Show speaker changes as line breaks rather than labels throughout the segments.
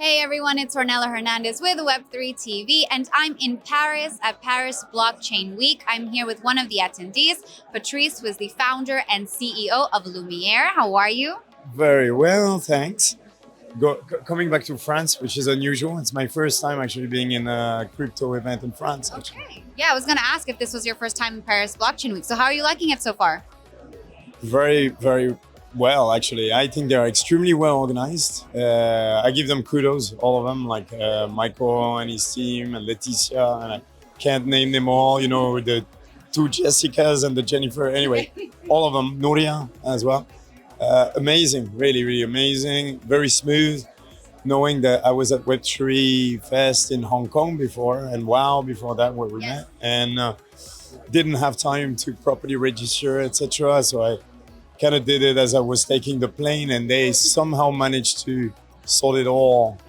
Hey everyone, it's Ornella Hernandez with Web3 TV, and I'm in Paris at Paris Blockchain Week. I'm here with one of the attendees, Patrice, who is the founder and CEO of Lumiere. How are you?
Very well, thanks. Coming back to France, which is unusual. It's my first time actually being in a crypto event in France. Actually.
Okay. Yeah, I was going to ask if this was your first time in Paris Blockchain Week. So how are you liking it so far?
Very, very well, actually. I think they're extremely well organized. I give them kudos, all of them, like Michael and his team and Laetitia, and I can't name them all, you know, the two Jessicas and the Jennifer. Anyway, all of them, Nuria as well. Amazing, really, really amazing. Very smooth. Knowing that I was at Web3 Fest in Hong Kong before, and WOW before that, where we met, and didn't have time to properly register, etc. So I kind of did it as I was taking the plane, and they somehow managed to sort it all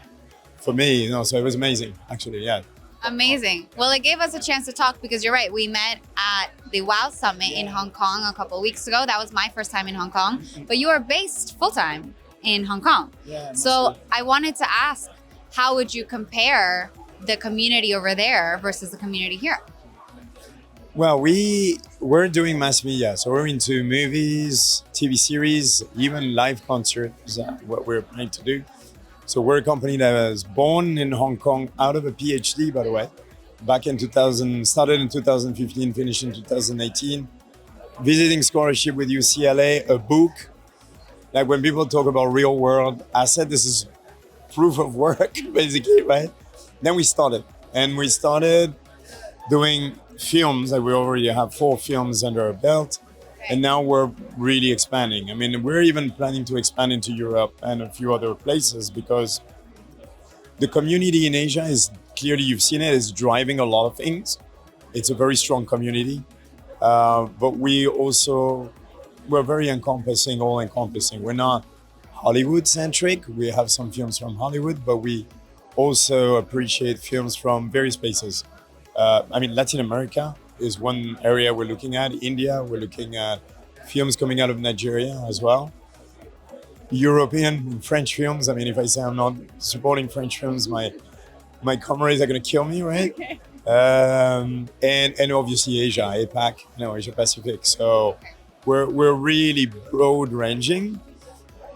for me. You know, so it was amazing, actually. Yeah.
Amazing. Well, it gave us a chance to talk because you're right. We met at the WOW Summit in Hong Kong a couple of weeks ago. That was my first time in Hong Kong, but you are based full-time in Hong Kong.
Yeah,
so I wanted to ask, how would you compare the community over there versus the community here?
Well, we're doing mass media, so we're into movies, TV series, even live concerts, what we're planning to do. So we're a company that was born in Hong Kong out of a PhD, by the way, back in 2000, started in 2015, finished in 2018, visiting scholarship with UCLA, a book. Like when people talk about real world asset, this is proof of work, basically, right? Then we started doing films. Like we already have 4 films under our belt. And now we're really expanding. I mean, we're even planning to expand into Europe and a few other places because the community in Asia is clearly, you've seen it, is driving a lot of things. It's a very strong community. But we're very encompassing, all encompassing. We're not Hollywood centric. We have some films from Hollywood, but we also appreciate films from various places. Latin America is one area we're looking at. India, we're looking at films coming out of Nigeria as well. European, French films. I mean, if I say I'm not supporting French films, my comrades are going to kill me, right? Okay. And obviously Asia, APAC, Asia Pacific. So we're really broad ranging.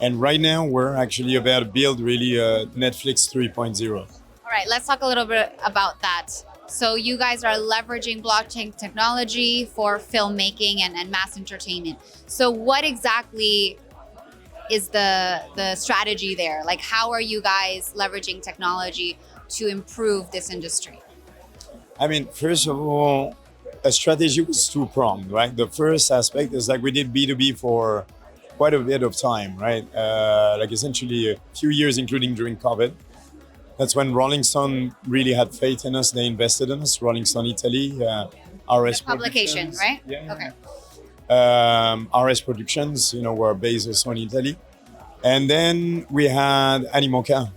And right now we're actually about to build really a Netflix 3.0.
All right, let's talk a little bit about that. So you guys are leveraging blockchain technology for filmmaking and mass entertainment. So what exactly is the strategy there? Like, how are you guys leveraging technology to improve this industry?
I mean, first of all, a strategy was two-pronged, right? The first aspect is like we did B2B for quite a bit of time, right? Like essentially a few years, including during COVID. That's when Rolling Stone really had faith in us. They invested in us. Rolling Stone Italy, RS
publication, right?
Yeah.
Okay.
RS Productions, were based also in Italy. And then we had Animoca,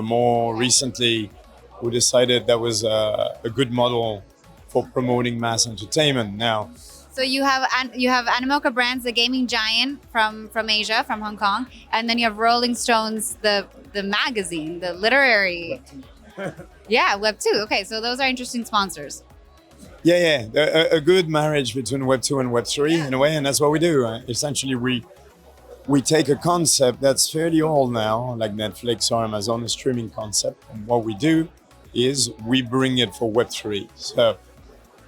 more recently, who decided that was a good model for promoting mass entertainment now.
So you have Animoca Brands, the gaming giant from Asia, from Hong Kong, and then you have Rolling Stones, the magazine, the literary. Yeah, Web2. Okay, so those are interesting sponsors.
Yeah. A good marriage between Web2 and Web3 in a way, and that's what we do. Essentially, we take a concept that's fairly old now, like Netflix or Amazon, a streaming concept, and what we do is we bring it for Web3. So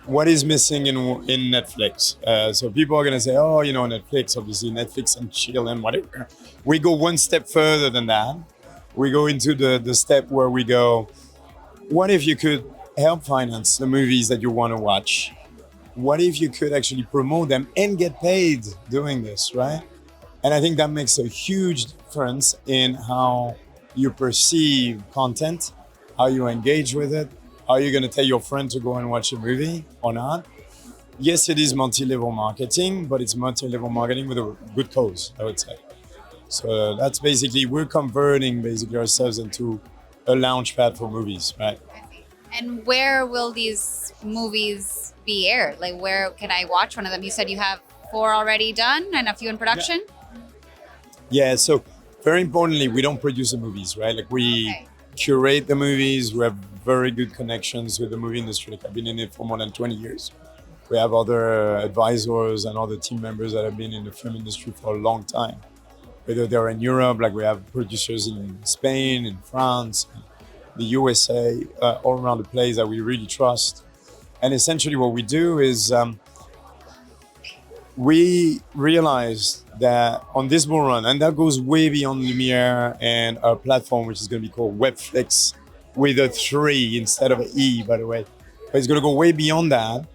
what is missing in Netflix? So people are going to say, oh, Netflix, obviously Netflix and chill and whatever. We go one step further than that. We go into the step where we go, what if you could help finance the movies that you want to watch? What if you could actually promote them and get paid doing this, right? And I think that makes a huge difference in how you perceive content, how you engage with it. Are you going to tell your friend to go and watch a movie or not? Yes, it is multi-level marketing, but it's multi-level marketing with a good cause, I would say. So that's basically, we're converting ourselves into a launch pad for movies, right?
And where will these movies be aired? Like, where can I watch one of them? You said you have 4 already done and a few in production?
Yeah, so very importantly, we don't produce the movies, right? Like we curate the movies. We have very good connections with the movie industry. Like I've been in it for more than 20 years. We have other advisors and other team members that have been in the film industry for a long time. Whether they're in Europe, like we have producers in Spain, in France, the USA, all around the place that we really trust. And essentially what we do is we realized that on this bull run, and that goes way beyond Lumiere and our platform, which is going to be called Webflix with a 3 instead of an E, by the way. But it's going to go way beyond that.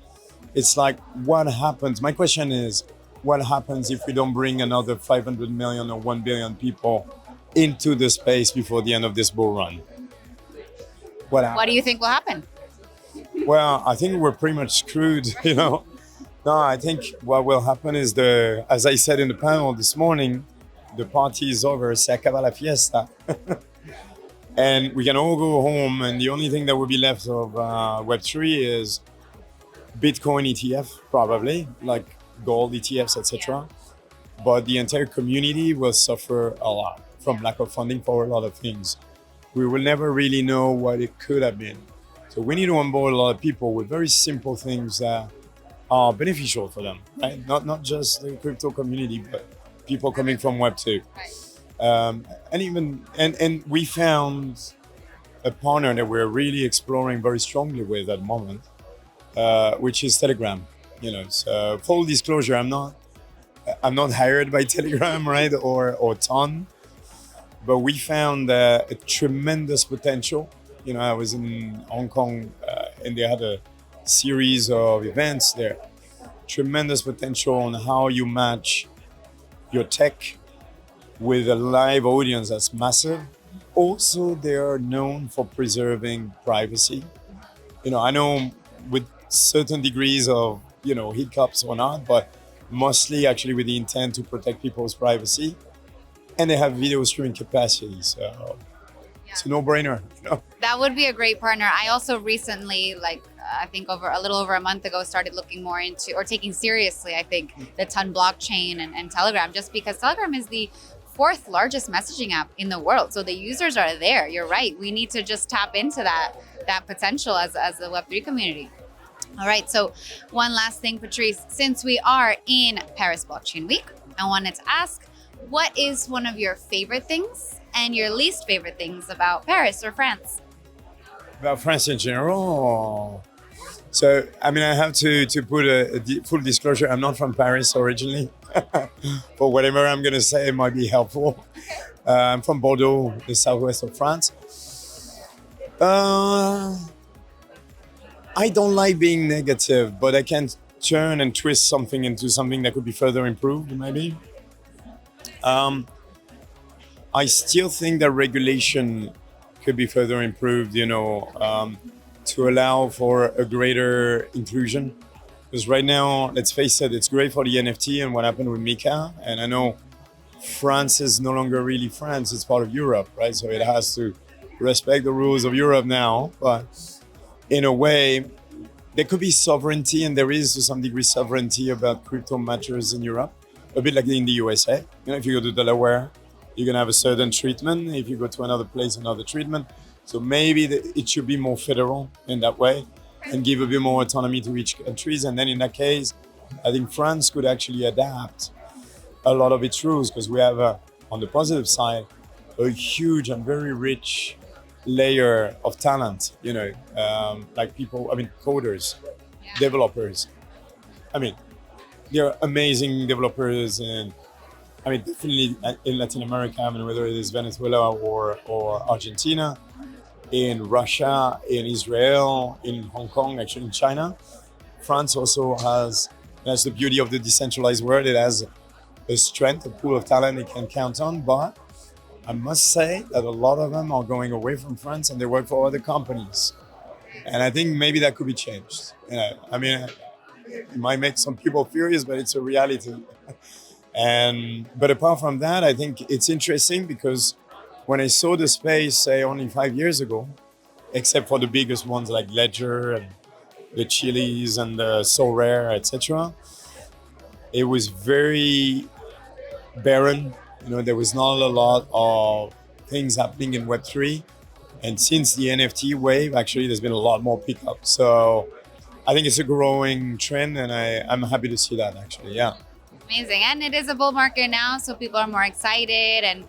It's like, what happens? My question is, what happens if we don't bring another 500 million or 1 billion people into the space before the end of this bull run?
What do you think will happen?
Well, I think we're pretty much screwed, you know. No, I think what will happen is as I said in the panel this morning, the party is over, se acaba la fiesta. And we can all go home, and the only thing that will be left of Web3 is Bitcoin ETF, probably, like gold ETFs, etc. But the entire community will suffer a lot from lack of funding for a lot of things. We will never really know what it could have been. So we need to onboard a lot of people with very simple things that are beneficial for them, right? Not just the crypto community, but people coming from Web2. And we found a partner that we're really exploring very strongly with at the moment, which is Telegram. You know, so full disclosure, I'm not hired by Telegram, right, or Ton, but we found a tremendous potential. You know, I was in Hong Kong, and they had a series of events there. Tremendous potential on how you match your tech with a live audience that's massive. Also, they are known for preserving privacy. You know, I know with certain degrees of, you know, hiccups or not, but mostly actually with the intent to protect people's privacy. And they have video streaming capacity, so it's a no-brainer. You know?
That would be a great partner. I also recently, I think a little over a month ago, started looking more into, or taking seriously, I think, the Ton blockchain and Telegram, just because Telegram is the 4th largest messaging app in the world. So the users are there. You're right. We need to just tap into that potential as the Web3 community. All right. So one last thing, Patrice, since we are in Paris Blockchain Week, I wanted to ask, what is one of your favorite things and your least favorite things about Paris or France?
About France in general? So, I mean, I have to put a full disclosure. I'm not from Paris originally. But whatever I'm going to say might be helpful. I'm from Bordeaux, the southwest of France. I don't like being negative, but I can turn and twist something into something that could be further improved, maybe. I still think that regulation could be further improved, you know, to allow for a greater inclusion. Because right now, let's face it, it's great for the NFT and what happened with Mika. And I know France is no longer really France, it's part of Europe, right? So it has to respect the rules of Europe now. But in a way, there could be sovereignty, and there is to some degree sovereignty about crypto matters in Europe, a bit like in the USA. You know, if you go to Delaware, you're going to have a certain treatment. If you go to another place, another treatment. So maybe it should be more federal in that way and give a bit more autonomy to each countries. And then in that case, I think France could actually adapt a lot of its rules, because we have, on the positive side, a huge and very rich layer of talent, you know, like people, I mean, coders, developers. I mean, there are amazing developers in, I mean, definitely in Latin America, I mean, whether it is Venezuela or Argentina, in Russia, in Israel, in Hong Kong, actually in China. France also has, that's the beauty of the decentralized world, it has a strength, a pool of talent it can count on, but I must say that a lot of them are going away from France and they work for other companies. And I think maybe that could be changed. You know, I mean, it might make some people furious, but it's a reality. But apart from that, I think it's interesting because when I saw the space, say, only 5 years ago, except for the biggest ones like Ledger and the Chili's and the Sorare, etc., it was very barren. You know, there was not a lot of things happening in Web3. And since the NFT wave, actually, there's been a lot more pickup. So I think it's a growing trend, and I'm happy to see that, actually. Yeah.
Amazing. And it is a bull market now, so people are more excited. And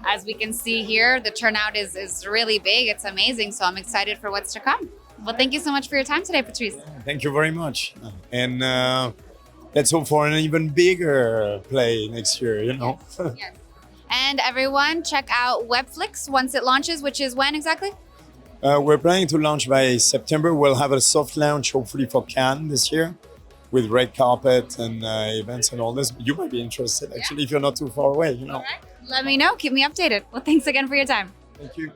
as we can see here, the turnout is really big. It's amazing. So I'm excited for what's to come. Well, thank you so much for your time today, Patrice.
Thank you very much. And let's hope for an even bigger play next year, you know?
Yes. And everyone, check out Webflix once it launches, which is when exactly?
We're planning to launch by September. We'll have a soft launch, hopefully, for Cannes this year with red carpet and events and all this. You might be interested, actually, if you're not too far away, you know?
All right. Let me know. Keep me updated. Well, thanks again for your time.
Thank you.